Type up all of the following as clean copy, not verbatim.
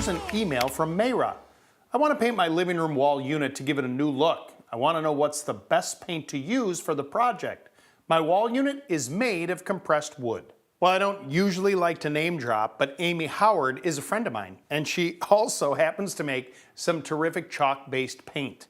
Here's an email from Mayra. I want to paint my living room wall unit to give it a new look. I want to know what's the best paint to use for the project. My wall unit is made of compressed wood. Well, I don't usually like to name drop, but Amy Howard is a friend of mine, and she also happens to make some terrific chalk-based paint.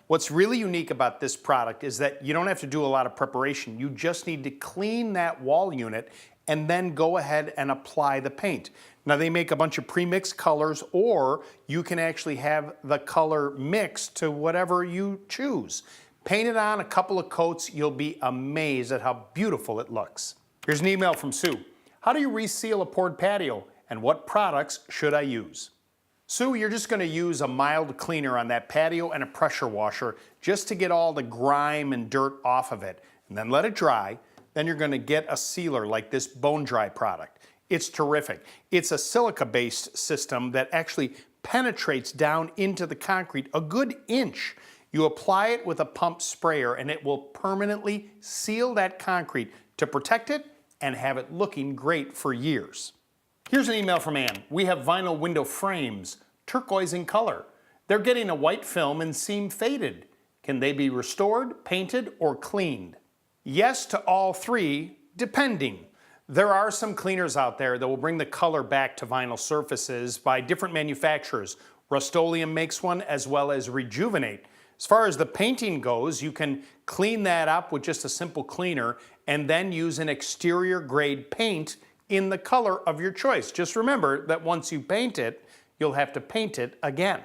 What's really unique about this product is that you don't have to do a lot of preparation. You just need to clean that wall unit and then go ahead and apply the paint. Now they make a bunch of pre-mixed colors, or you can actually have the color mixed to whatever you choose. Paint it on a couple of coats, you'll be amazed at how beautiful it looks. Here's an email from Sue. How do you reseal a poured patio, and what products should I use? Sue, you're just going to use a mild cleaner on that patio and a pressure washer just to get all the grime and dirt off of it, and then let it dry. Then you're going to get a sealer like this Bone Dry product. It's terrific. It's a silica-based system that actually penetrates down into the concrete a good inch. You apply it with a pump sprayer and it will permanently seal that concrete to protect it and have it looking great for years. Here's an email from Ann. We have vinyl window frames, turquoise in color. They're getting a white film and seem faded. Can they be restored, painted, or cleaned? Yes to all three, depending. There are some cleaners out there that will bring the color back to vinyl surfaces by different manufacturers. Rust-Oleum makes one, as well as Rejuvenate. As far as the painting goes, you can clean that up with just a simple cleaner and then use an exterior grade paint in the color of your choice. Just remember that once you paint it, you'll have to paint it again.